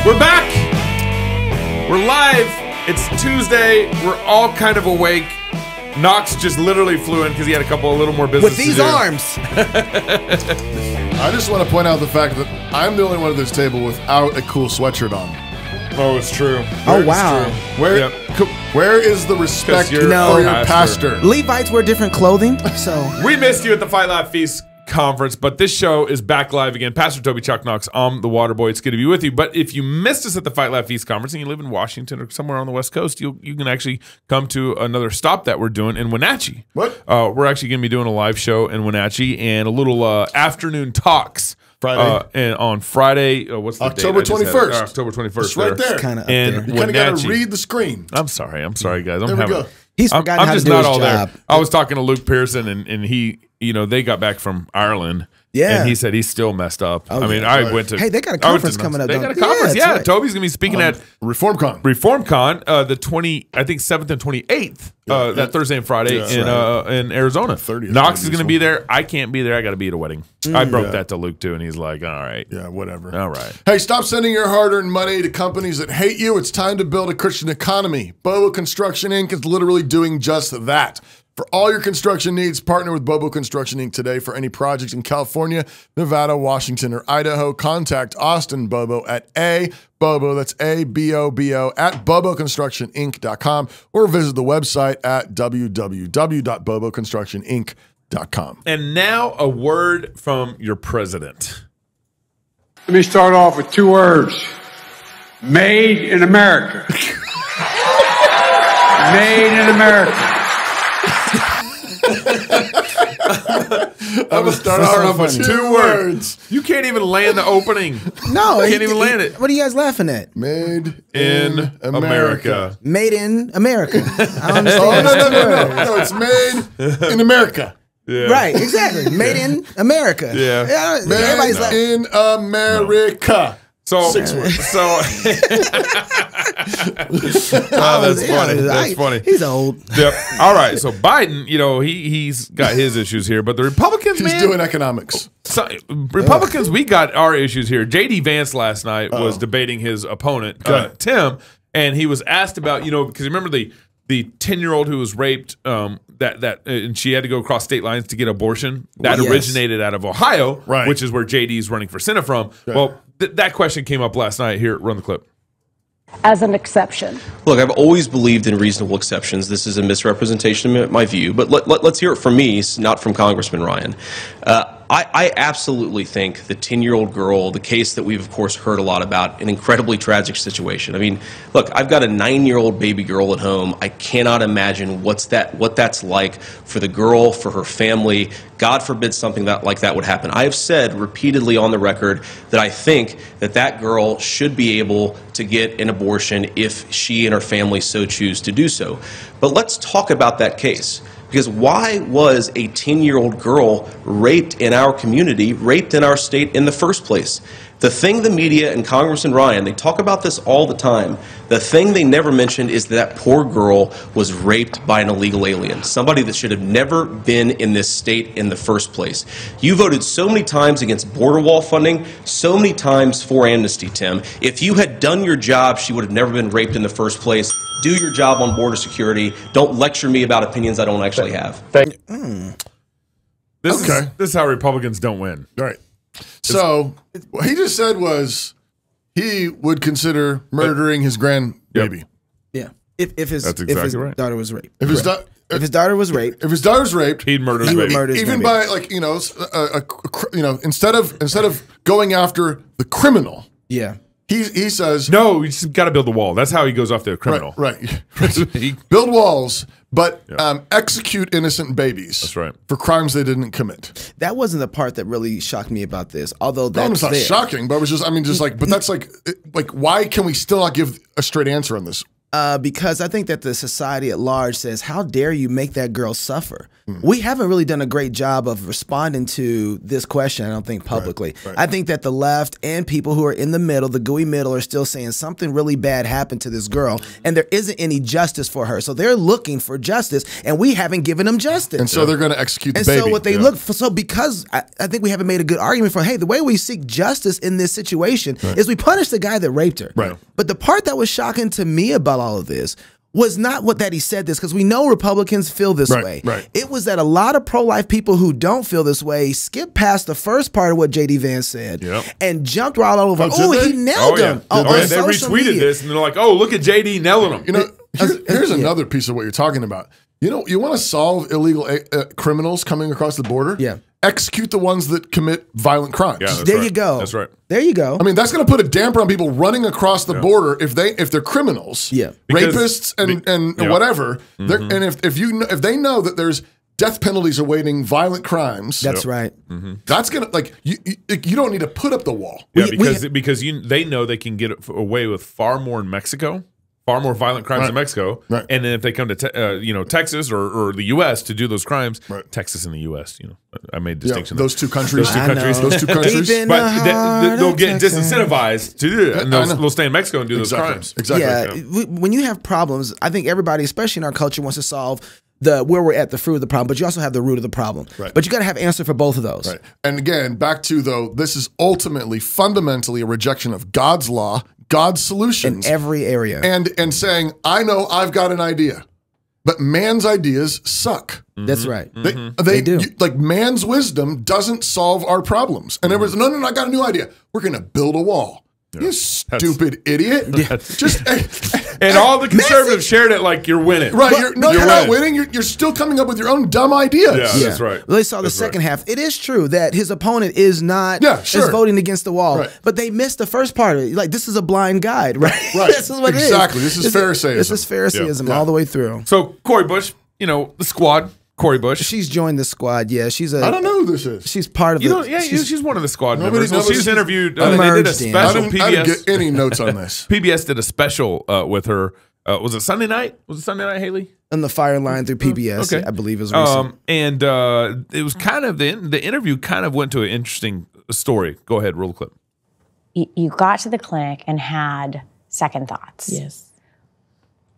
We're back. We're live. It's Tuesday. We're all kind of awake. Knox just literally flew in because he had a little more business with these arms. I just want to point out the fact that I'm the only one at this table without a cool sweatshirt on. Oh, it's true. Oh, wow. Where is the respect for your pastor? Levites wear different clothing, so. We missed you at the Fight Laugh Feast conference, but this show is back live again. Pastor Toby Chuck Knox, I'm the Water Boy. It's good to be with you. But if you missed us at the Fight Laugh Feast conference and you live in Washington or somewhere on the West Coast, you can actually come to another stop that we're doing in Wenatchee. What? We're actually going to be doing a live show in Wenatchee and a little afternoon talks. Friday. And on Friday, what's the October date? 21st. October 21st. It's right there. Kind of And You kind of got to read the screen. I'm sorry, guys. There we go. He's forgotten how to just do not his all job. there. I was talking to Luke Pearson, and he, they got back from Ireland. Yeah. And he said he's still messed up. Oh, I mean, yeah. I went to. Hey, they got a conference coming up. They got a conference. Yeah, right. Toby's gonna be speaking at ReformCon. ReformCon, the 7th and 28th, that Thursday and Friday in Arizona. 30th. Knox is gonna be there. I can't be there. I got to be at a wedding. I broke that to Luke too, and he's like, "All right, Yeah, whatever. all right." Hey, stop sending your hard-earned money to companies that hate you. It's time to build a Christian economy. Bobo Construction Inc. is literally doing just that. For all your construction needs, partner with Bobo Construction Inc. today for any projects in California, Nevada, Washington, or Idaho. Contact Austin Bobo at Bobo, that's ABOBO, at BoboConstructionInc.com, or visit the website at www.boboconstructioninc.com. And now a word from your president. Let me start off with two words. Made in America. Made in America. I'm going to start off with two words. You can't even land the opening. No, Can't even land it. What are you guys laughing at? Made In America. Made in America. I don't Oh, understand. no, it's made in America. Yeah. Right, exactly. Made in America. Yeah. Everybody's like, Made in America. So, Six words. That's funny. That's funny. He's old. Yep. All right. So Biden, he's got his issues here, but the Republicans, He's man, doing economics. Republicans, we got our issues here. J.D. Vance last night was debating his opponent, Tim, and he was asked about, because remember the 10-year-old who was raped, and she had to go across state lines to get abortion. That originated out of Ohio, Right. which is where JD is running for Senate from. Right. Well, that question came up last night. Here, run the clip. As an exception. Look, I've always believed in reasonable exceptions. This is a misrepresentation of my view, but let's hear it from me, not from Congressman Ryan. I absolutely think the 10-year-old girl, the case that we've, of course, heard a lot about, an incredibly tragic situation. I mean, look, I've got a 9-year-old baby girl at home. I cannot imagine what that's like for the girl, for her family. God forbid something like that would happen. I have said repeatedly on the record that I think that girl should be able to get an abortion if she and her family so choose to do so. But let's talk about that case. Because why was a 10-year-old girl raped in our community, raped in our state in the first place? The thing the media and Congressman Ryan, they talk about this all the time. The thing they never mentioned is that poor girl was raped by an illegal alien, somebody that should have never been in this state in the first place. You voted so many times against border wall funding, so many times for amnesty, Tim. If you had done your job, she would have never been raped in the first place. Do your job on border security. Don't lecture me about opinions I don't actually have. This is how Republicans don't win. Right. So what he just said was he would consider murdering his grandbaby. Yeah. If his right. daughter was raped. If his daughter was raped, He'd murder his he would baby. murder his even baby. by instead of going after the criminal, Yeah. he says No, you just got to build the wall. That's how he goes off the criminal. Right. Build walls, but execute innocent babies. That's right. For crimes they didn't commit. That wasn't the part that really shocked me about this. Although That was that's not shocking, but it was just but that's like why can we still not give a straight answer on this? Because I think that the society at large says, how dare you make that girl suffer? we haven't really done a great job of responding to this question, I don't think, publicly. I think that the left and people who are in the middle, the gooey middle, are still saying something really bad happened to this girl, and there isn't any justice for her. So they're looking for justice, and we haven't given them justice. And so they're going to execute the and baby. so what they look for, so because I think we haven't made a good argument for, hey, the way we seek justice in this situation is we punish the guy that raped her. But the part that was shocking to me about all of this was not that he said this, because we know Republicans feel this way. It was that a lot of pro-life people who don't feel this way skipped past the first part of what J.D. Vance said and jumped right all over. Oh, he nailed him. They retweeted this, and they're like, oh, look at J.D. nailing him. You know, here's another piece of what you're talking about. You know, you want to solve illegal criminals coming across the border? Execute the ones that commit violent crimes. There you go. That's right. There you go. I mean, that's going to put a damper on people running across the border if they're criminals, rapists and whatever. And if they know that there's death penalties awaiting violent crimes, that's right. That's gonna you don't need to put up the wall. Because they know they can get away with far more in Mexico. Far more violent crimes in Mexico, and then if they come to Texas or the U.S. to do those crimes, Texas and the U.S. I made a distinction. Those two countries, those two countries, but they'll get disincentivized to do it, and they'll stay in Mexico and do those crimes. Exactly. Yeah, when you have problems, I think everybody, especially in our culture, wants to solve where we're at, the fruit of the problem, but you also have the root of the problem. But you got to have answer for both of those. And again, back to this is ultimately, fundamentally a rejection of God's law, God's solutions in every area, and saying, I know I've got an idea, but man's ideas suck. That's right. They do. Like, man's wisdom doesn't solve our problems. And there was, no, I got a new idea. We're going to build a wall. You stupid idiot. And all the conservatives shared it like you're winning. You're not winning. You're still coming up with your own dumb ideas. Yeah, that's right. Well, they saw the second half. It is true that his opponent is not is voting against the wall, but they missed the first part of it. Like, this is a blind guide, right? This is what it is. Exactly. This is Pharisaism. This is Pharisaism all the way through. So, Cori Bush, the squad. Cori Bush. She's joined the squad. Yeah, she's a. I don't know who this is. She's part of the. She's one of the squad members. Well, she's interviewed. They did a special. I didn't get any notes on this. PBS did a special with her. Was it Sunday night? Was it Sunday night, Haley? On the fire line through PBS, I believe is recent. And it was kind of the interview kind of went to an interesting story. Go ahead, roll the clip. You got to the clinic and had second thoughts. Yes.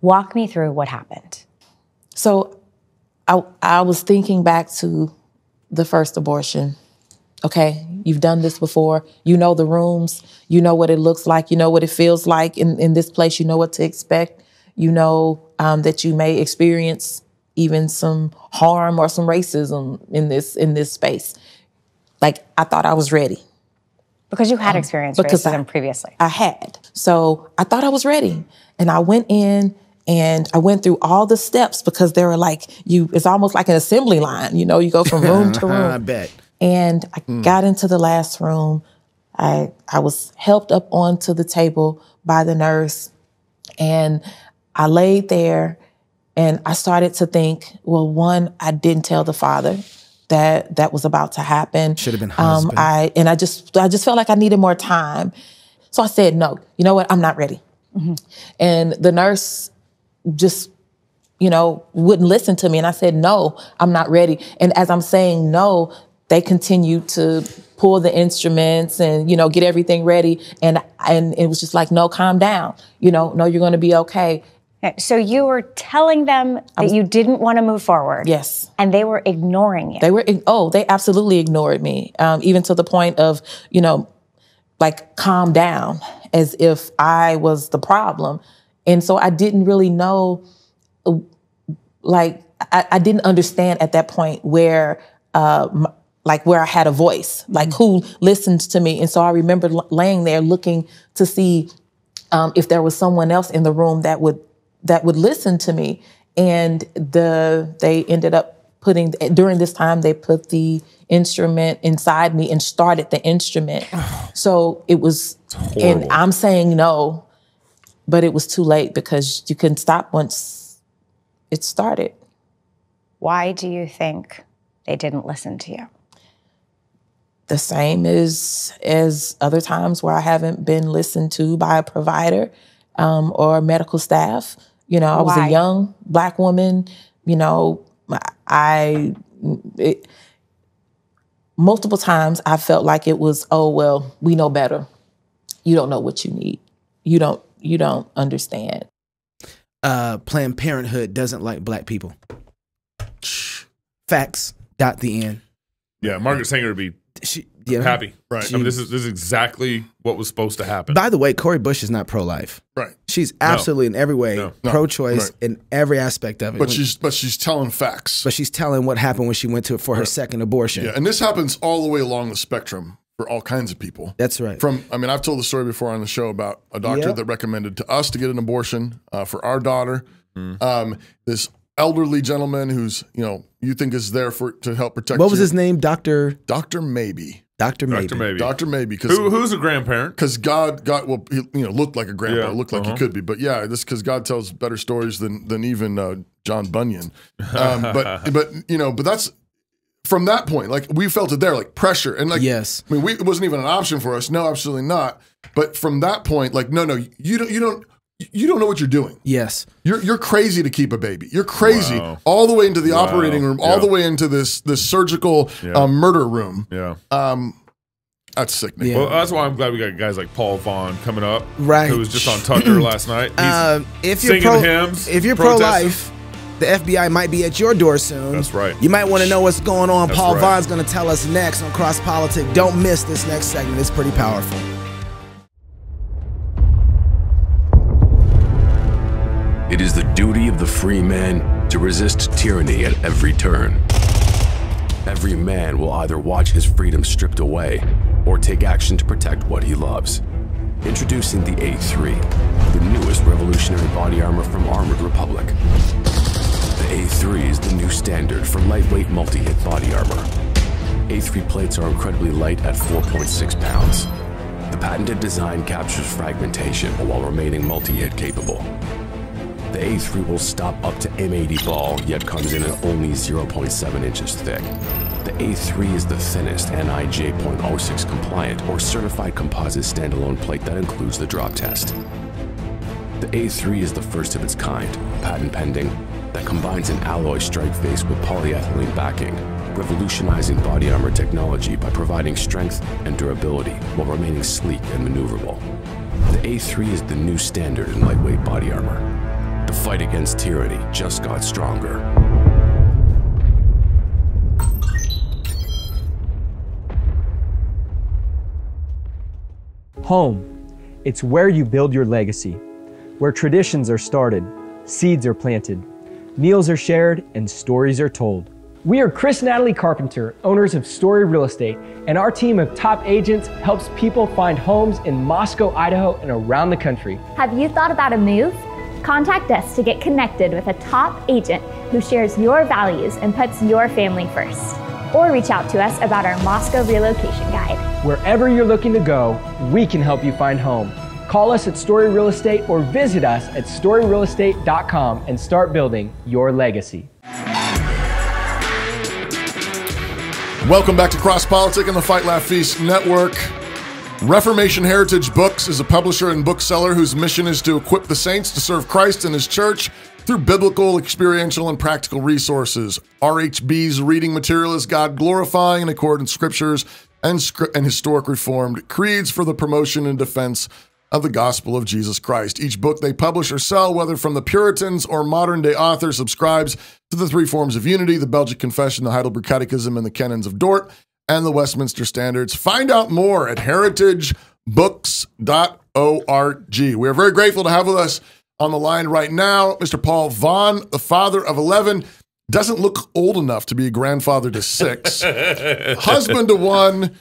Walk me through what happened. So I was thinking back to the first abortion. Okay, you've done this before. You know the rooms. You know what it looks like. You know what it feels like in this place. You know what to expect. You know that you may experience even some harm or some racism in this space. Like, I thought I was ready. Because you had experienced racism previously. I had. So I thought I was ready. And I went in and I went through all the steps, because they were like, it's almost like an assembly line. You go from room to room. I bet. And I got into the last room. I was helped up onto the table by the nurse, and I laid there and I started to think, well, one, I didn't tell the father that was about to happen. Should have been husband. I just felt like I needed more time. So I said, no, you know what? I'm not ready. And the nurse just, wouldn't listen to me. And I said, no, I'm not ready. And as I'm saying no, they continued to pull the instruments and, get everything ready. And it was just like, no, calm down. No, you're going to be okay. So you were telling them that you didn't want to move forward. Yes. And they were ignoring you. They absolutely ignored me. Even to the point of, like, calm down, as if I was the problem. And so I didn't really know, I didn't understand at that point where I had a voice, like who listened to me. And so I remember laying there looking to see if there was someone else in the room that would listen to me. And they ended up during this time, they put the instrument inside me and started the instrument. So it was, and I'm saying no, but it was too late, because you couldn't stop once it started. Why do you think they didn't listen to you? The same as other times where I haven't been listened to by a provider or medical staff. I was a young Black woman. multiple times I felt like it was, oh, well, we know better. You don't know what you need. You don't understand. Planned Parenthood doesn't like black people. Facts. The end. Yeah, Margaret Sanger would be happy. Right. I mean, this is exactly what was supposed to happen. By the way, Cori Bush is not pro-life. Right. She's absolutely in every way pro-choice in every aspect of it. But she's telling facts. But she's telling what happened when she went to for her second abortion. Yeah, and this happens all the way along the spectrum for all kinds of people. That's right. I've told the story before on the show about a doctor that recommended to us to get an abortion for our daughter. This elderly gentleman who's, you think is there to help protect. What was his name? Dr. Maybe. Dr. Maybe. Dr. Maybe. Who's a grandparent? Because God, he looked like a grandpa, looked like he could be. But yeah, this because God tells better stories than even John Bunyan. But that's from that point. Like we felt it there, like pressure and like yes. I mean, it wasn't even an option for us. No, absolutely not. But from that point, like no, you don't know what you're doing. Yes. You're crazy to keep a baby. You're crazy all the way into the operating room, all the way into this surgical murder room. Yeah. That's sickening. Yeah. Well, that's why I'm glad we got guys like Paul Vaughn coming up. Right. Who was just on Tucker last night. He's singing hymns. If you're pro-life, the FBI might be at your door soon. That's right. You might want to know what's going on. Paul Vaughn's going to tell us next on CrossPolitic. Don't miss this next segment. It's pretty powerful. It is the duty of the free man to resist tyranny at every turn. Every man will either watch his freedom stripped away or take action to protect what he loves. Introducing the A3, the newest revolutionary body armor from Armored Republic. The A3 is the new standard for lightweight multi-hit body armor. A3 plates are incredibly light at 4.6 pounds. The patented design captures fragmentation while remaining multi-hit capable. The A3 will stop up to M80 ball, yet comes in at only 0.7 inches thick. The A3 is the thinnest NIJ .06 compliant or certified composite standalone plate that includes the drop test. The A3 is the first of its kind, patent pending, that combines an alloy strike face with polyethylene backing, revolutionizing body armor technology by providing strength and durability while remaining sleek and maneuverable. The A3 is the new standard in lightweight body armor. The fight against tyranny just got stronger. Home. It's where you build your legacy, where traditions are started, seeds are planted, meals are shared, and stories are told. We are Chris and Natalie Carpenter, owners of Story Real Estate, and our team of top agents helps people find homes in Moscow, Idaho, and around the country. Have you thought about a move? Contact us to get connected with a top agent who shares your values and puts your family first. Or reach out to us about our Moscow relocation guide. Wherever you're looking to go, we can help you find home. Call us at Story Real Estate or visit us at storyrealestate.com and start building your legacy. Welcome back to CrossPolitic and the Fight Laugh Feast Network. Reformation Heritage Books is a publisher and bookseller whose mission is to equip the saints to serve Christ and his church through biblical, experiential, and practical resources. RHB's reading material is God glorifying in accordance with scriptures and historic reformed creeds for the promotion and defense of the gospel of Jesus Christ. Each book they publish or sell, whether from the Puritans or modern-day authors, subscribes to the three forms of unity: the Belgic Confession, the Heidelberg Catechism, and the Canons of Dort, and the Westminster Standards. Find out more at heritagebooks.org. We are very grateful to have with us on the line right now Mr. Paul Vaughn, the father of 11. Doesn't look old enough to be a grandfather to 6. Husband to 1.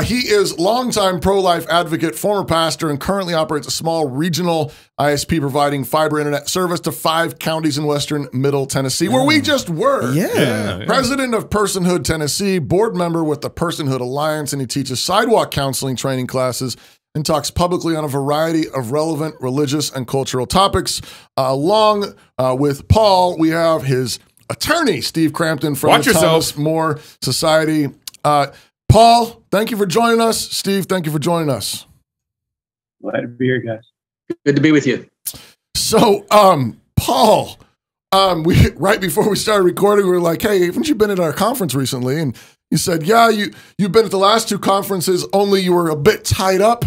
He is longtime pro-life advocate, former pastor, and currently operates a small regional ISP providing fiber internet service to 5 counties in western Middle Tennessee, where we just were. Yeah. President of Personhood Tennessee, board member with the Personhood Alliance, and he teaches sidewalk counseling training classes and talks publicly on a variety of relevant religious and cultural topics. Along with Paul, we have his attorney, Steve Crampton from the Thomas More Society. Paul, thank you for joining us. Steve, thank you for joining us. Glad to be here, guys. Good to be with you. So, Paul, Right before we started recording, we were like, "Hey, haven't you been at our conference recently?" And you said, "Yeah, you've been at the last two conferences. Only you were a bit tied up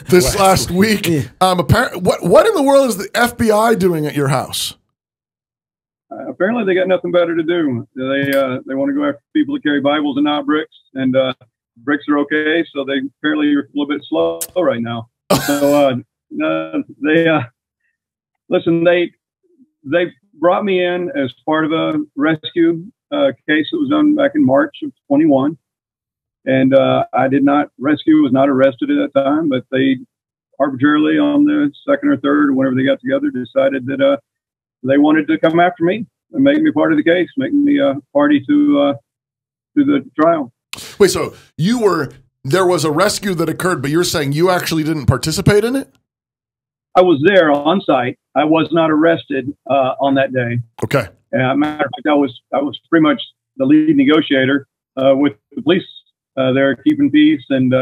this last week." Apparently, what in the world is the FBI doing at your house? Apparently, they got nothing better to do. They want to go after people that carry Bibles and not bricks, and bricks are okay. So they apparently are a little bit slow right now. So listen. They brought me in as part of a rescue case that was done back in March of 21. And I did not rescue, was not arrested at that time, but they arbitrarily on the second or third or whenever they got together decided that they wanted to come after me and make me part of the case, make me a party to the trial. Wait, so there was a rescue that occurred, but you're saying you actually didn't participate in it? I was there on site. I was not arrested on that day. Okay. Matter of fact, I was pretty much the lead negotiator with the police. They're keeping peace and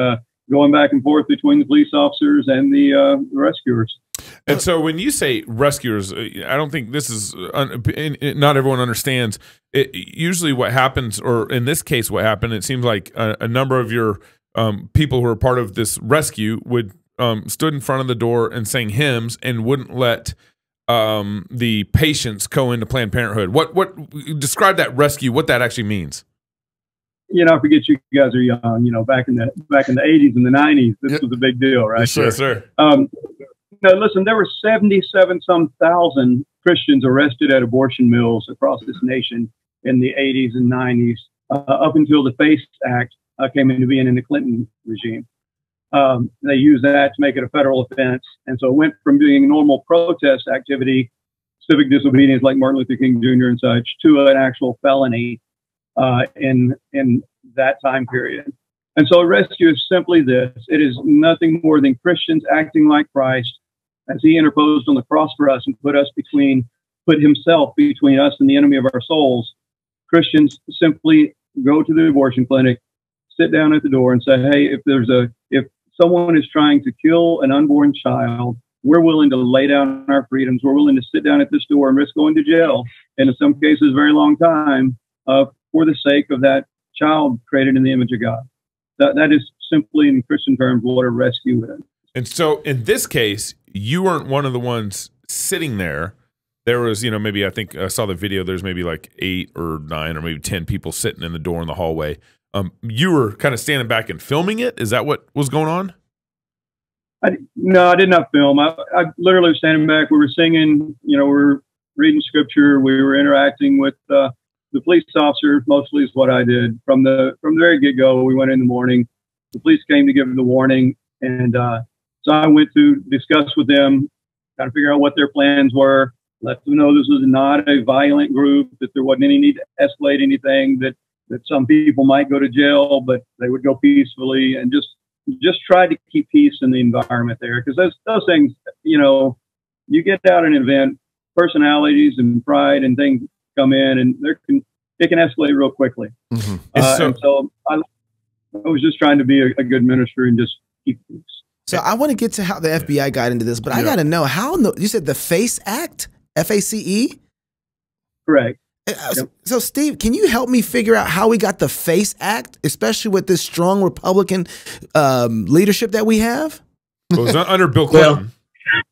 going back and forth between the police officers and the rescuers. And so when you say rescuers, I don't think this is not everyone understands. Usually what happens, or in this case what happened, it seems like a number of your people who are part of this rescue would stood in front of the door and sang hymns and wouldn't let the patients go into Planned Parenthood. What describe that rescue? What that actually means? You know, I forget you guys are young. You know, back in the 80s and the 90s, this was a big deal, right? Yes, sir. No, listen, there were 77-some thousand Christians arrested at abortion mills across this nation in the 80s and 90s, up until the FACE Act came into being in the Clinton regime. They used that to make it a federal offense. And so it went from being normal protest activity, civic disobedience like Martin Luther King Jr. and such, to an actual felony in that time period. And so a rescue is simply this. It is nothing more than Christians acting like Christ as he interposed on the cross for us and put himself between us and the enemy of our souls. Christians simply go to the abortion clinic, sit down at the door and say, hey, if someone is trying to kill an unborn child, we're willing to lay down our freedoms. We're willing to sit down at this door and risk going to jail, and in some cases, a very long time, for the sake of that child created in the image of God. That is simply, in Christian terms, what a rescue is. And so in this case, you weren't one of the ones sitting there. There was, maybe I think I saw the video, there's maybe like 8 or 9 or maybe 10 people sitting in the door in the hallway. You were kind of standing back and filming it. Is that what was going on? No, I did not film. I literally was standing back. We were singing, we were reading scripture. We were interacting with the police officers, mostly is what I did. From the very get-go, we went in the morning. The police came to give the warning. And so I went to discuss with them, kind of figure out what their plans were, let them know this was not a violent group, that there wasn't any need to escalate anything, that some people might go to jail, but they would go peacefully, and just try to keep peace in the environment there. Because those things, you get out an event, personalities and pride and things come in, and it can escalate real quickly. Mm-hmm. And so I was just trying to be a good minister and just keep peace. So I want to get to how the FBI got into this, but I got to know how. You said the FACE Act, FACE? Correct. So, Steve, can you help me figure out how we got the FACE Act, especially with this strong Republican leadership that we have? It was under Bill Clinton. Well,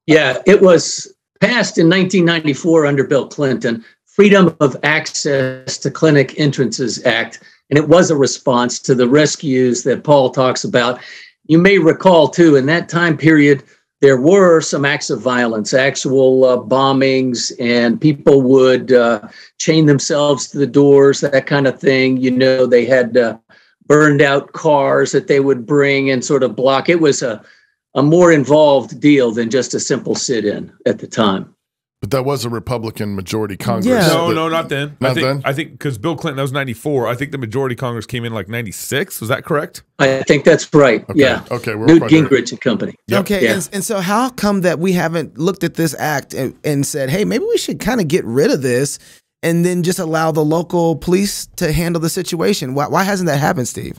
yeah, it was passed in 1994 under Bill Clinton, Freedom of Access to Clinic Entrances Act, and it was a response to the rescues that Paul talks about. You may recall, too, in that time period, there were some acts of violence, actual bombings, and people would chain themselves to the doors, that kind of thing. They had burned out cars that they would bring and sort of block. It was a more involved deal than just a simple sit-in at the time. But that was a Republican majority Congress. Yeah. No, not then. Not then? I think because Bill Clinton, that was 94. I think the majority Congress came in like 96. Was that correct? I think that's right. Okay. Yeah. Okay. Newt Gingrich and company. Yep. Okay. Yeah. And so how come that we haven't looked at this act and said, hey, maybe we should kind of get rid of this and then just allow the local police to handle the situation? Why hasn't that happened, Steve?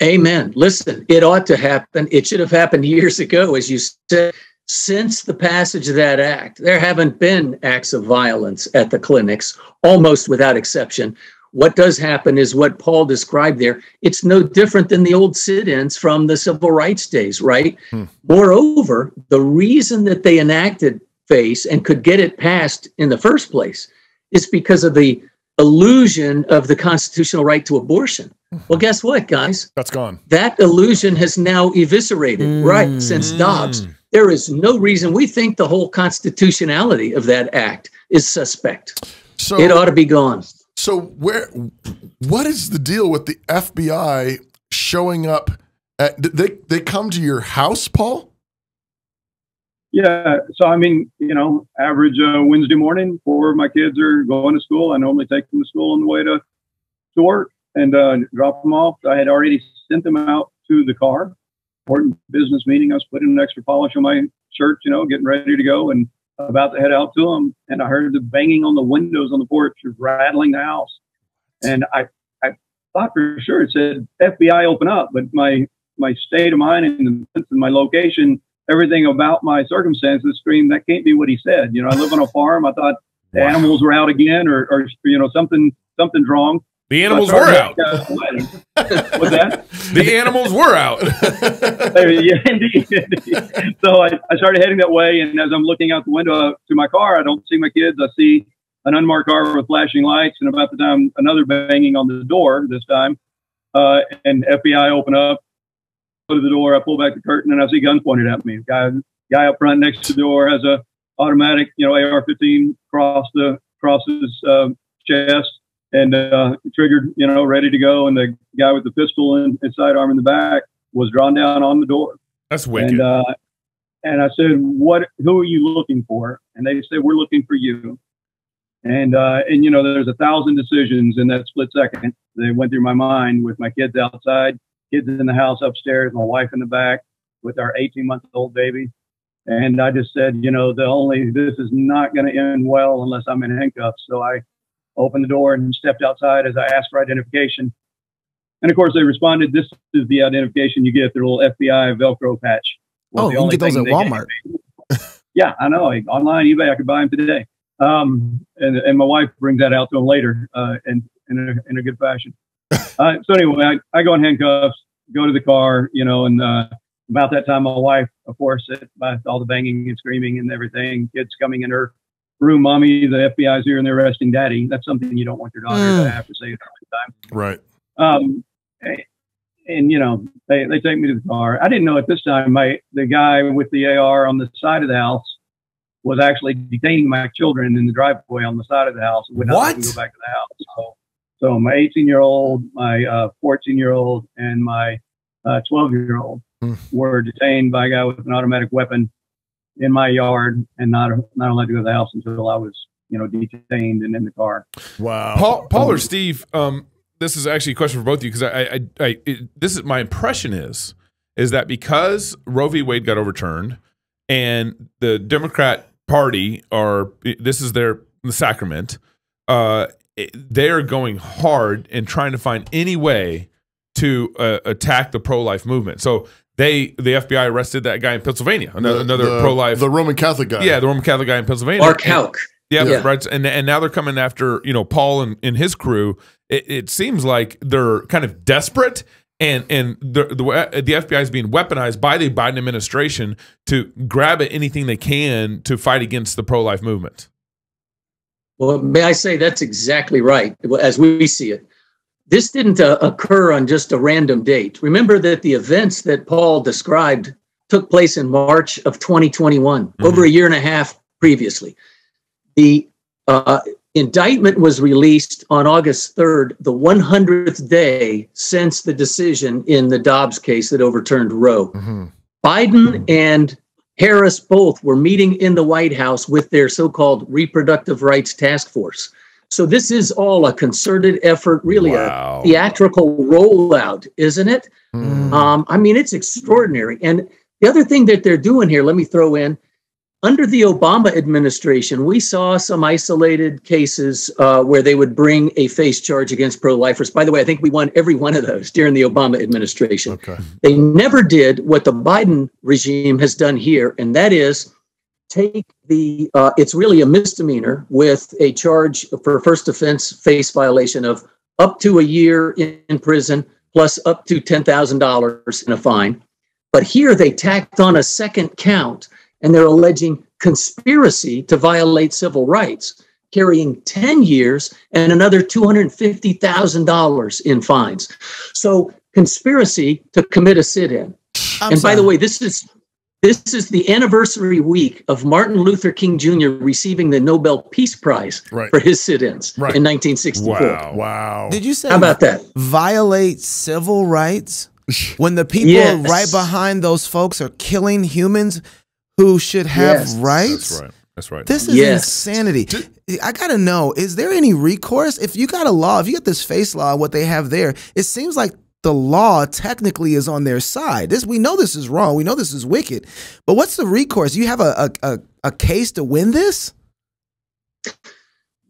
Amen. Listen, it ought to happen. It should have happened years ago, as you said. Since the passage of that act, there haven't been acts of violence at the clinics, almost without exception. What does happen is what Paul described there. It's no different than the old sit-ins from the civil rights days, right? Moreover, the reason that they enacted FACE and could get it passed in the first place is because of the illusion of the constitutional right to abortion. Well, guess what, guys? That's gone. That illusion has now eviscerated, right, since Dobbs. There is no reason. We think the whole constitutionality of that act is suspect. So it ought to be gone. So what is the deal with the FBI showing up at, they come to your house, Paul? Yeah. So, I mean, you know, average Wednesday morning before my kids are going to school, I normally take them to school on the way to work and drop them off. I had already sent them out to the car. Important business meeting. I was putting an extra polish on my shirt, you know, getting ready to go and about to head out to them. And I heard the banging on the windows on the porch, rattling the house. And I thought for sure it said FBI open up, but my state of mind and my location, everything about my circumstances screamed, that can't be what he said. You know, I live on a farm. I thought the animals were out again or you know, something's wrong. The animals were out. What's that? The animals were out. Yeah, indeed. So I started heading that way, and as I'm looking out the window to my car, I don't see my kids. I see an unmarked car with flashing lights, and about the time another banging on the door this time, and FBI open up, go to the door. I pull back the curtain, and I see guns pointed at me. Guy up front next to the door has a automatic, you know, AR-15 across his chest. And triggered, you know, ready to go. And the guy with the pistol and sidearm in the back was drawn down on the door. That's wicked. And I said, who are you looking for? And they said, we're looking for you. And you know, there's 1,000 decisions in that split second. They went through my mind with my kids outside, kids in the house upstairs, my wife in the back with our 18-month-old baby. And I just said, you know, this is not going to end well unless I'm in handcuffs. So I opened the door and stepped outside as I asked for identification. And of course, they responded, this is the identification you get, their little FBI Velcro patch. Oh, you can get those at Walmart. Yeah, I know. Online, eBay, I could buy them today. And my wife brings that out to them later in a good fashion. So anyway, I go in handcuffs, go to the car, you know, and about that time, my wife, of course, by all the banging and screaming and everything, kids coming in her room, mommy, the FBI's here and they're arresting daddy. That's something you don't want your daughter to have to say at the time. Right. And you know, they take me to the car. I didn't know at this time, the guy with the AR on the side of the house was actually detaining my children in the driveway on the side of the house. Would not let me go back to the house. So my 18-year-old, my 14-year-old, and my 12-year-old were detained by a guy with an automatic weapon in my yard and not allowed to go to the house until I was, you know, detained and in the car. Wow. Paul or Steve, this is actually a question for both of you because this is my impression is that because Roe v. Wade got overturned and the Democrat Party this is the sacrament, they're going hard and trying to find any way to attack the pro-life movement. So the FBI arrested that guy in Pennsylvania, another pro-life, the Roman Catholic guy. Yeah, the Roman Catholic guy in Pennsylvania, Mark Houck. Yeah, right. And now they're coming after, you know, Paul and his crew. It seems like they're kind of desperate, and the FBI is being weaponized by the Biden administration to grab at anything they can to fight against the pro-life movement. Well, may I say that's exactly right, as we see it. This didn't occur on just a random date. Remember that the events that Paul described took place in March of 2021, over a year and a half previously. The indictment was released on August 3rd, the 100th day since the decision in the Dobbs case that overturned Roe. Biden and Harris both were meeting in the White House with their so-called reproductive rights task force. So this is all a concerted effort, really a theatrical rollout, isn't it? I mean, it's extraordinary. And the other thing that they're doing here, let me throw in, under the Obama administration, we saw some isolated cases where they would bring a face charge against pro-lifers. By the way, I think we won every one of those during the Obama administration. Okay. They never did what the Biden regime has done here, and that is take the, it's really a misdemeanor with a charge for first offense face violation of up to a year in prison plus up to $10,000 in a fine. But here they tacked on a second count, and they're alleging conspiracy to violate civil rights, carrying 10 years and another $250,000 in fines. So conspiracy to commit a sit-in. And by the way, this is the anniversary week of Martin Luther King Jr. receiving the Nobel Peace Prize for his sit-ins in 1964. Wow. Did you say, how about that? Violate civil rights? When the people right behind those folks are killing humans who should have rights? That's right. That's right. This is insanity. I got to know, is there any recourse? If you got a law, if you got this face law, what they have there, it seems like the law technically is on their side. We know this is wrong. We know this is wicked. But what's the recourse? You have a case to win this?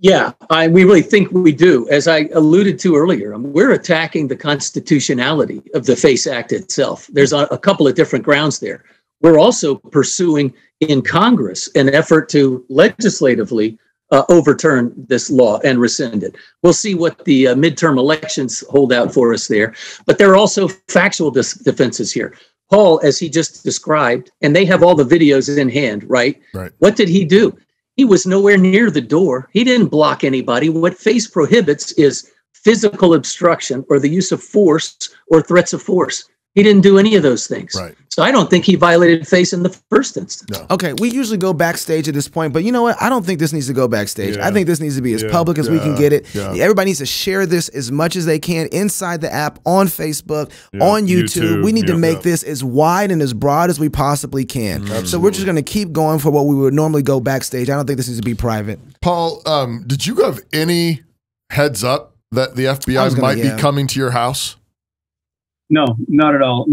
Yeah, we really think we do. As I alluded to earlier, we're attacking the constitutionality of the FACE Act itself. There's a couple of different grounds there. We're also pursuing in Congress an effort to legislatively overturn this law and rescind it. We'll see what the midterm elections hold out for us there. But there are also factual defenses here. Paul, as he just described, and they have all the videos in hand, right? What did he do? He was nowhere near the door. He didn't block anybody. What FACE prohibits is physical obstruction or the use of force or threats of force. He didn't do any of those things. So I don't think he violated FACE in the first instance. Okay, we usually go backstage at this point, but you know what? I don't think this needs to go backstage. I think this needs to be as public as we can get it. Everybody needs to share this as much as they can inside the app, on Facebook, on YouTube. We need to make this as wide and as broad as we possibly can. So we're just going to keep going for what we would normally go backstage. I don't think this needs to be private. Paul, did you have any heads up that the FBI might be coming to your house? No, not at all.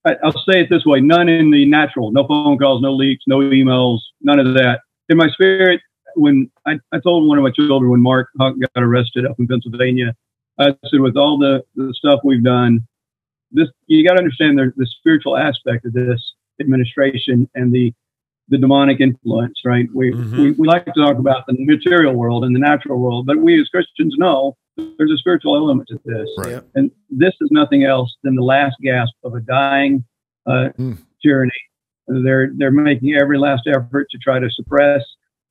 I'll say it this way: none in the natural. No phone calls, no leaks, no emails, none of that. In my spirit, when I told one of my children when Mark Huck got arrested up in Pennsylvania, I said, with all the stuff we've done, you got to understand the spiritual aspect of this administration and the demonic influence. Right? We like to talk about the material world and the natural world, but we as Christians know there's a spiritual element to this. And this is nothing else than the last gasp of a dying tyranny. They're making every last effort to try to suppress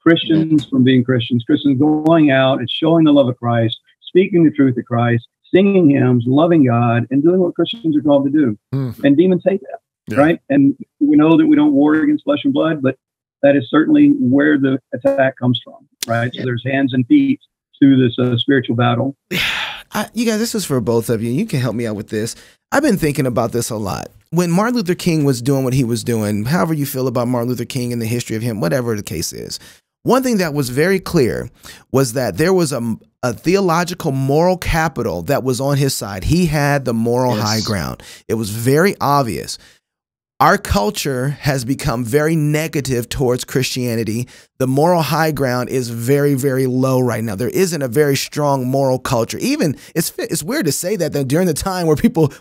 Christians from being Christians, Christians going out and showing the love of Christ, speaking the truth of Christ, singing hymns, loving God, and doing what Christians are called to do. And demons hate that, right? And we know that we don't war against flesh and blood, but that is certainly where the attack comes from, right? So there's hands and feet to this spiritual battle. You guys, this is for both of you. You can help me out with this. I've been thinking about this a lot. When Martin Luther King was doing what he was doing, however you feel about Martin Luther King and the history of him, whatever the case is, one thing that was very clear was that there was a theological moral capital that was on his side. He had the moral high ground. It was very obvious. Our culture has become very negative towards Christianity. The moral high ground is very, very low right now. There isn't a very strong moral culture. Even it's weird to say that during the time where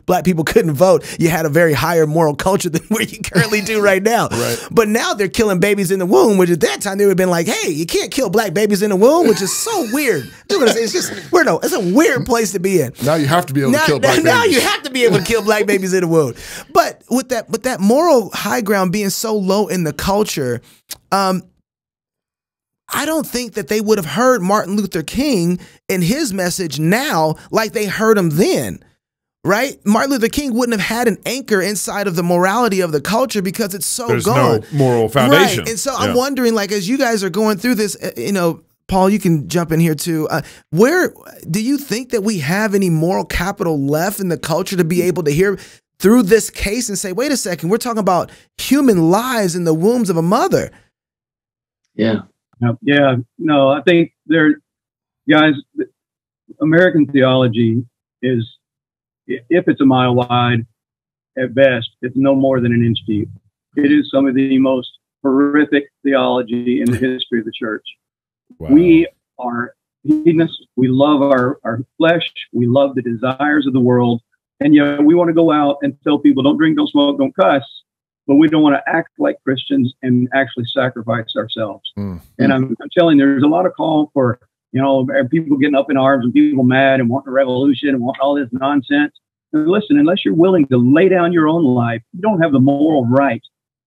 black people couldn't vote, you had a very higher moral culture than where you currently do right now. But now they're killing babies in the womb, which at that time they would have been like, hey, you can't kill black babies in the womb, which is so weird. You're gonna say it's a weird place to be in. Now you have to be able to kill black babies. Now you have to be able to kill black babies in the womb. But with that moral high ground being so low in the culture, I don't think that they would have heard Martin Luther King and his message now like they heard him then, right? Martin Luther King wouldn't have had an anchor inside of the morality of the culture because it's so There's gone. no moral foundation. Right. And so I'm wondering, like, as you guys are going through this, Paul, you can jump in here too. Where do you think that we have any moral capital left in the culture to be able to hear through this case and say, wait a second, we're talking about human lives in the wombs of a mother? No, I think guys, American theology is, if it's a mile wide, at best, it's no more than an inch deep. It is some of the most horrific theology in the history of the church. Wow. We are hedonists. We love our flesh. We love the desires of the world. And yet we want to go out and tell people, don't drink, don't smoke, don't cuss. But we don't want to act like Christians and actually sacrifice ourselves. And I'm telling you, there's a lot of call for, you know, people getting up in arms and people mad and wanting a revolution and wanting all this nonsense. And listen, unless you're willing to lay down your own life, you don't have the moral right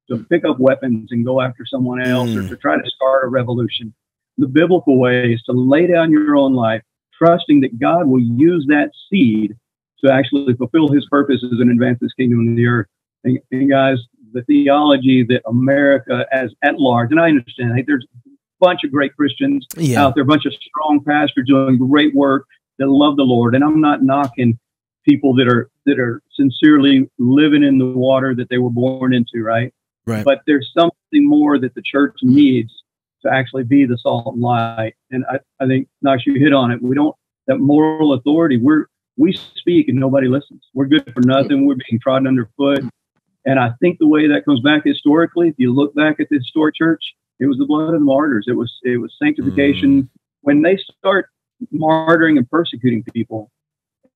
to pick up weapons and go after someone else or to try to start a revolution. The biblical way is to lay down your own life, trusting that God will use that seed to actually fulfill his purposes and advance his kingdom in the earth. And guys, the theology that America as at large, and I understand, hey, there's a bunch of great Christians out there, a bunch of strong pastors doing great work that love the Lord. And I'm not knocking people that are sincerely living in the water that they were born into, right? Right. But there's something more that the church needs to actually be the salt and light. And I think, Knox, you hit on it. We don't, that moral authority, we speak and nobody listens. We're good for nothing. We're being trodden underfoot. And I think the way that comes back historically, if you look back at the historic church, it was the blood of the martyrs. It was sanctification. When they start martyring and persecuting people,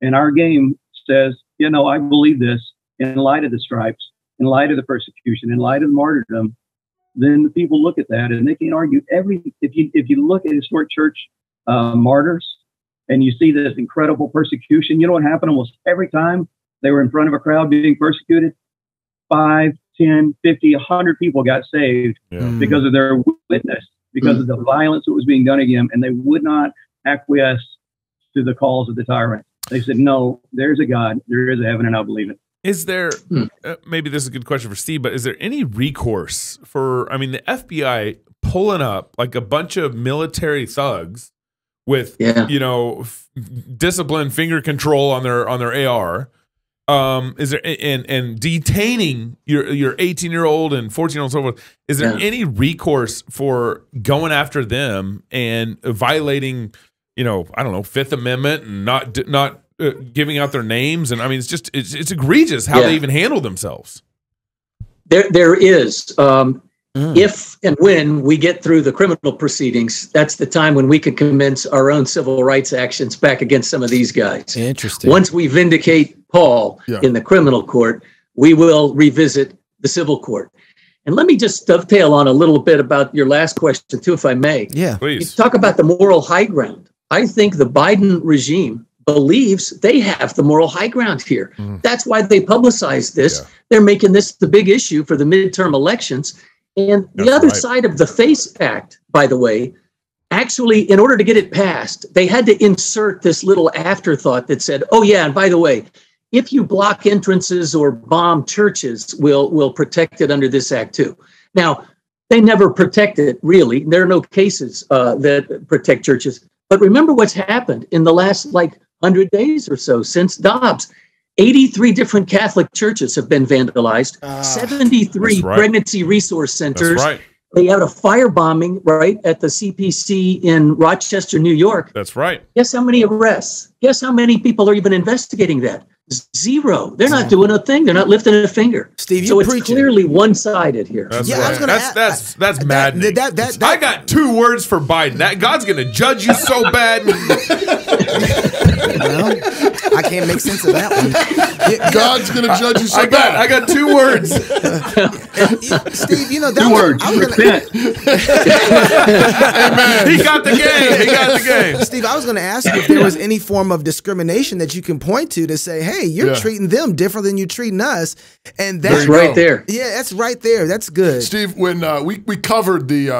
and our game says, you know, I believe this in light of the stripes, in light of the persecution, in light of the martyrdom, then the people look at that and they can argue if you look at historic church martyrs and you see this incredible persecution, you know what happened almost every time they were in front of a crowd being persecuted? 5, 10, 50, 100 people got saved because of their witness, because of the violence that was being done against them, and they would not acquiesce to the calls of the tyrant. They said, no, there's a God, there is a heaven, and I believe it. Is there, maybe this is a good question for Steve, but is there any recourse for, I mean, the FBI pulling up like a bunch of military thugs with, you know, discipline, finger control on their AR, is there, and detaining your 18-year-old and 14-year-old and so forth, is there any recourse for going after them and violating, you know, I don't know, Fifth Amendment and not giving out their names? And I mean, it's egregious how they even handle themselves. There is. If and when we get through the criminal proceedings, that's the time when we can commence our own civil rights actions back against some of these guys. Interesting. Once we vindicate Paul in the criminal court, we will revisit the civil court. And let me just dovetail on a little bit about your last question, too, if I may. Yeah, please. You talk about the moral high ground. I think the Biden regime believes they have the moral high ground here. That's why they publicize this. They're making this the big issue for the midterm elections. And the other side of the FACE Act, by the way, actually, in order to get it passed, they had to insert this little afterthought that said, oh, yeah, and by the way, if you block entrances or bomb churches, we'll protect it under this act, too. Now, they never protect it, really. There are no cases that protect churches. But remember what's happened in the last, 100 days or so since Dobbs. 83 different Catholic churches have been vandalized, 73 pregnancy resource centers. They had a firebombing, at the CPC in Rochester, New York. That's right. Guess how many arrests? Guess how many people are even investigating that? 0. They're not doing a thing. They're not lifting a finger. Steve, so it's clearly one-sided here. That's that's maddening. I got 2 words for Biden. That God's going to judge you so bad. Well, I can't make sense of that one. God's going to judge you so bad. I got 2 words. Steve, you know, that 2 words. Repent. Amen. He got the game. He got the game. Steve, I was going to ask you if there was any form of discrimination that you can point to say, hey, you're treating them different than you're treating us. And that's right there. Yeah, that's right there. That's good. Steve, when we covered the,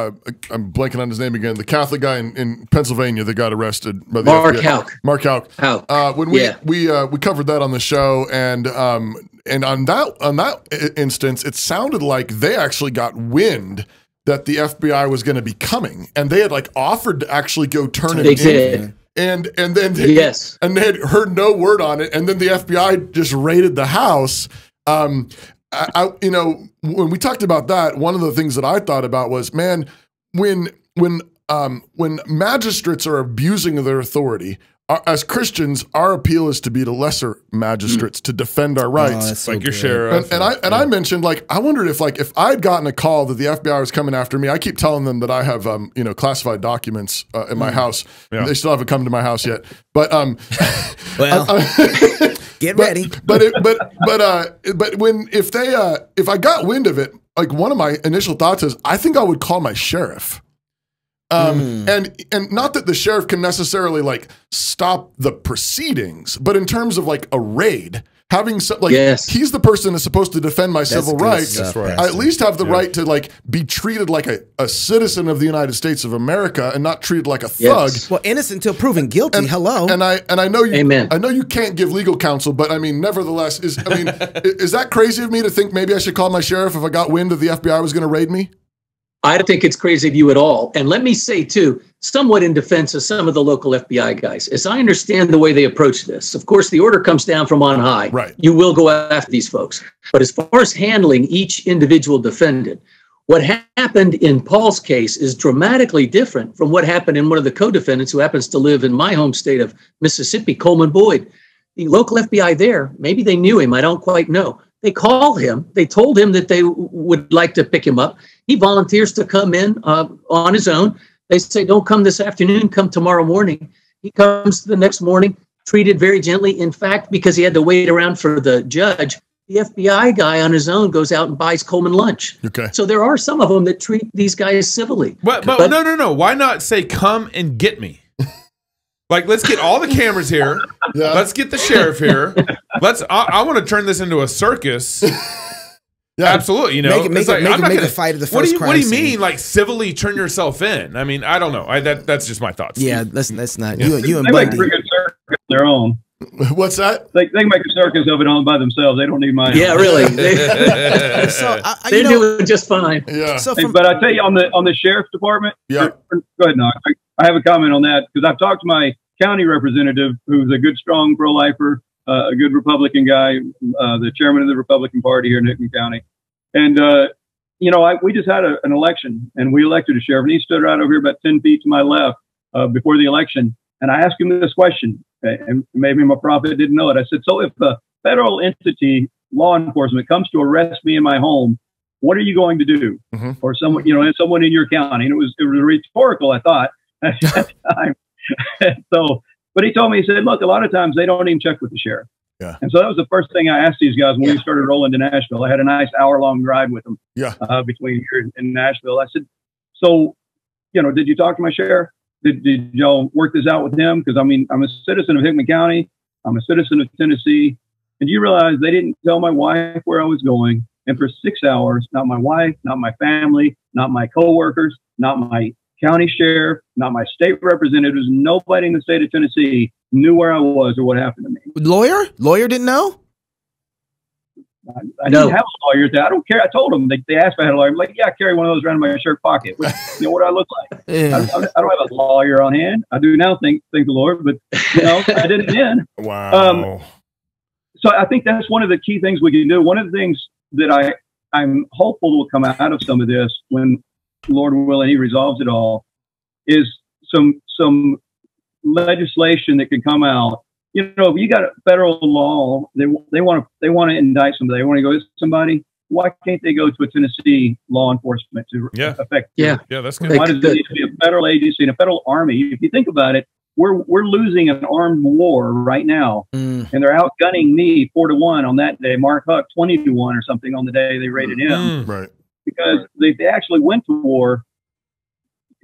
I'm blanking on his name again, the Catholic guy in Pennsylvania that got arrested by the Mark FBI. Houck. Mark Houck. When we covered that on the show, and on that instance, it sounded like they actually got wind that the FBI was going to be coming, and they had offered to actually go turn it in. Did. And then they had heard no word on it, and then the FBI just raided the house. When we talked about that, one of the things that I thought about was, man, when magistrates are abusing their authority, as Christians, our appeal is to be the lesser magistrates to defend our rights. So like your sheriff. And I mentioned, like, I wondered if I'd gotten a call that the FBI was coming after me. I keep telling them that I have classified documents in my house. Yeah. They still haven't come to my house yet. But get ready. But if I got wind of it, like, one of my initial thoughts is, I think I would call my sheriff. And not that the sheriff can necessarily like stop the proceedings, but in terms of like a raid, having he's the person that's supposed to defend my civil rights. I at least have the right to like be treated like a citizen of the United States of America and not treated like a thug. Well, innocent until proven guilty. Hello. And I know you. Amen. I know you can't give legal counsel, but I mean, nevertheless, is that crazy of me to think maybe I should call my sheriff if I got wind that the FBI was going to raid me? I don't think it's crazy of you at all. And let me say, too, somewhat in defense of some of the local FBI guys, as I understand the way they approach this, of course, the order comes down from on high. Right. You will go after these folks. But as far as handling each individual defendant, what happened in Paul's case is dramatically different from what happened in one of the co-defendants who happens to live in my home state of Mississippi, Coleman Boyd. The local FBI there, maybe they knew him, I don't quite know. They called him. They told him that they would like to pick him up. He volunteers to come in on his own. They say, don't come this afternoon, come tomorrow morning. He comes the next morning, treated very gently. In fact, because he had to wait around for the judge, the FBI guy on his own goes out and buys Coleman lunch. Okay. So there are some of them that treat these guys civilly. But no. Why not say, come and get me? Like, let's get all the cameras here. Yeah. Let's get the sheriff here. I want to turn this into a circus. Yeah, absolutely. You know, make a fight of the first crime. What do you mean, like, civilly turn yourself in? I mean, I don't know. That's just my thoughts. Yeah, that's not you and They Bundy. make a pretty good circus of their own. What's that? They can make a circus of it all by themselves. They don't need my. Yeah, really. They're doing just fine. Yeah. But I tell you, on the sheriff's department. Yeah. Go ahead, Knox. I have a comment on that because I've talked to my county representative, who's a good, strong pro-lifer, a good Republican guy, the chairman of the Republican Party here in Newton County. And, we just had an election and we elected a sheriff, and he stood right over here about 10 feet to my left before the election. And I asked him this question, and maybe my prophet didn't know it. I said, so if a federal entity, law enforcement, comes to arrest me in my home, what are you going to do? Mm-hmm. Or someone, someone in your county? And it was rhetorical, I thought, at that time. But he told me, he said, look, a lot of times they don't even check with the sheriff. Yeah. And so that was the first thing I asked these guys when we started rolling to Nashville. I had a nice hour-long drive with them. Yeah. Between here and Nashville. I said, so, did you talk to my sheriff? Did y'all work this out with him? Because, I mean, I'm a citizen of Hickman County. I'm a citizen of Tennessee. And you realize they didn't tell my wife where I was going. And for 6 hours, not my wife, not my family, not my coworkers, not my county sheriff, not my state representatives, nobody in the state of Tennessee knew where I was or what happened to me. Lawyer didn't know? I didn't have a lawyer. I don't care. I told them. They asked if I had a lawyer. I'm like, yeah, I carry one of those around in my shirt pocket. What do I look like? Yeah. I don't have a lawyer on hand. I do now, thank the Lord, but I didn't then. Wow. So I think that's one of the key things we can do. One of the things that I'm hopeful will come out of some of this, when Lord willing, He resolves it all, is some legislation that can come out. If you got a federal law, they want to indict somebody, they want to go to somebody. Why can't they go to a Tennessee law enforcement to affect? Yeah, that's good. Why does it need to be a federal agency and a federal army? If you think about it, we're losing an armed war right now, and they're outgunning me 4-1 on that day. Mark Huck 20-1 or something on the day they raided him. Right. Because if they actually went to war,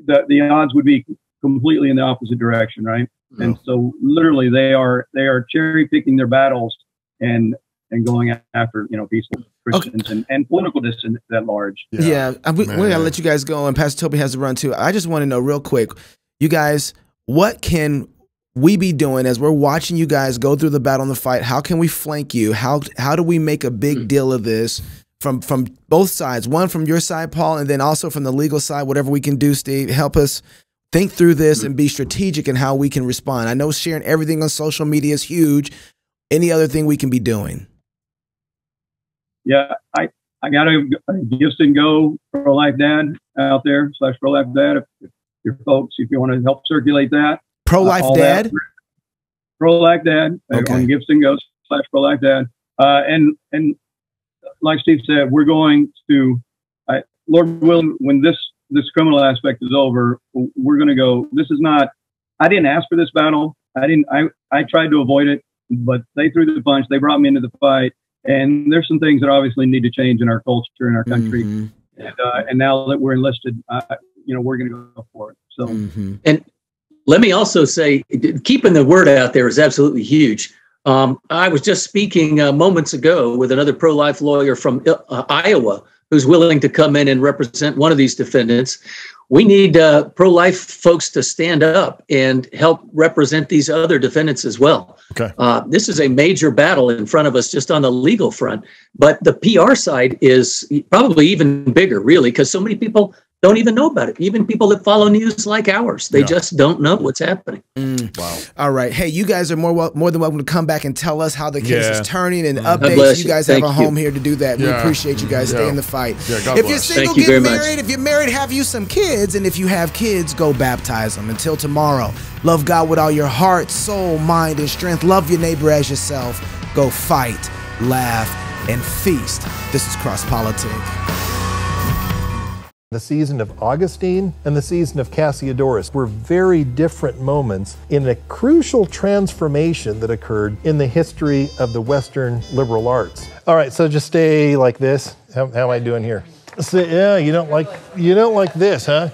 the odds would be completely in the opposite direction, right? Yeah. And so literally they are cherry picking their battles and going after peaceful Christians and political dissent at large. Yeah, we gotta let you guys go, and Pastor Toby has to run too. I just want to know real quick, you guys, what can we be doing as we're watching you guys go through the battle and the fight? How can we flank you? How do we make a big deal of this? From both sides, one from your side, Paul, and then also from the legal side, whatever we can do, Steve, help us think through this and be strategic in how we can respond. I know sharing everything on social media is huge. Any other thing we can be doing? Yeah, I got a Gifts and Go Pro-Life Dad out there /Pro-Life Dad. If your folks, if you want to help circulate that. Pro-Life Dad? Pro-Life Dad on Gifts and Ghosts / Pro-Life Dad. And like Steve said, we're going to, Lord willing, when this criminal aspect is over, we're going to go. This is not. I didn't ask for this battle. I tried to avoid it, but they threw the punch. They brought me into the fight, and there's some things that obviously need to change in our culture, in our country. And now that we're enlisted, we're going to go for it. So, and let me also say, keeping the word out there is absolutely huge. I was just speaking moments ago with another pro-life lawyer from Iowa who's willing to come in and represent one of these defendants. We need pro-life folks to stand up and help represent these other defendants as well. Okay. This is a major battle in front of us just on the legal front, but the PR side is probably even bigger, really, because so many people don't even know about it. Even people that follow news like ours, they just don't know what's happening. Wow. All right. Hey, you guys are more than welcome to come back and tell us how the case is turning and updates. You guys have a home here to do that. We appreciate you guys staying in the fight. If you're single, get married. If you're married, have you some kids. And if you have kids, go baptize them. Until tomorrow, love God with all your heart, soul, mind, and strength. Love your neighbor as yourself. Go fight, laugh, and feast. This is CrossPolitic. The season of Augustine and the season of Cassiodorus were very different moments in a crucial transformation that occurred in the history of the Western liberal arts. All right, so just stay like this. How am I doing here? So, yeah, you don't like this, huh?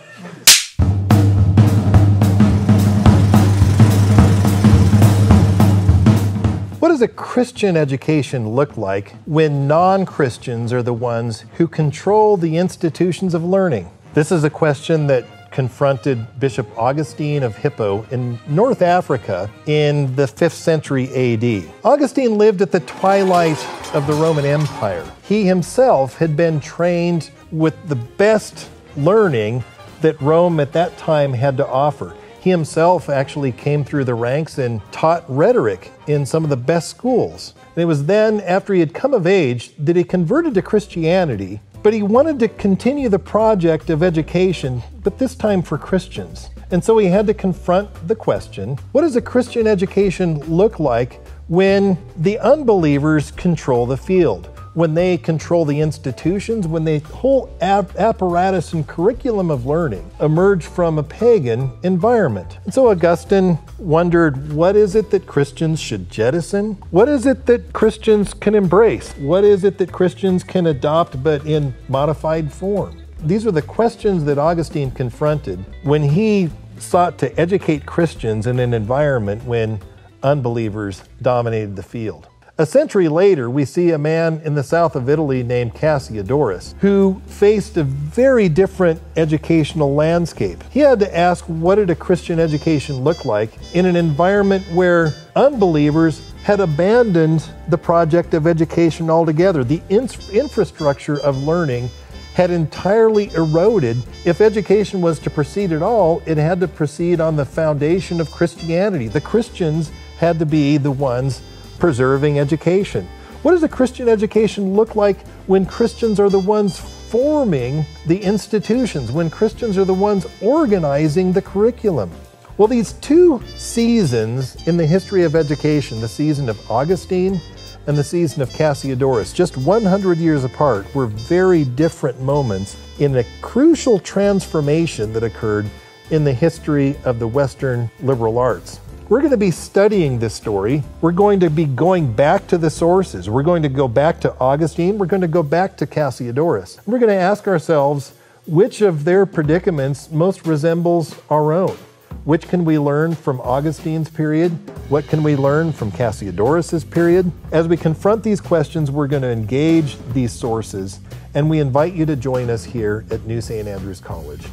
What does a Christian education look like when non-Christians are the ones who control the institutions of learning? This is a question that confronted Bishop Augustine of Hippo in North Africa in the 5th century AD. Augustine lived at the twilight of the Roman Empire. He himself had been trained with the best learning that Rome at that time had to offer. He himself actually came through the ranks and taught rhetoric in some of the best schools. And it was then, after he had come of age, that he converted to Christianity, but he wanted to continue the project of education, but this time for Christians. And so he had to confront the question, what does a Christian education look like when the unbelievers control the field? When they control the institutions, when the whole apparatus and curriculum of learning emerge from a pagan environment. And so Augustine wondered, what is it that Christians should jettison? What is it that Christians can embrace? What is it that Christians can adopt but in modified form? These were the questions that Augustine confronted when he sought to educate Christians in an environment when unbelievers dominated the field. A century later, we see a man in the south of Italy named Cassiodorus who faced a very different educational landscape. He had to ask, what did a Christian education look like in an environment where unbelievers had abandoned the project of education altogether? The infrastructure of learning had entirely eroded. If education was to proceed at all, it had to proceed on the foundation of Christianity. The Christians had to be the ones preserving education. What does a Christian education look like when Christians are the ones forming the institutions, when Christians are the ones organizing the curriculum? Well, these two seasons in the history of education, the season of Augustine and the season of Cassiodorus, just 100 years apart, were very different moments in a crucial transformation that occurred in the history of the Western liberal arts. We're going to be studying this story. We're going to be going back to the sources. We're going to go back to Augustine. We're going to go back to Cassiodorus. We're going to ask ourselves which of their predicaments most resembles our own. Which can we learn from Augustine's period? What can we learn from Cassiodorus's period? As we confront these questions, we're going to engage these sources, and we invite you to join us here at New St. Andrews College.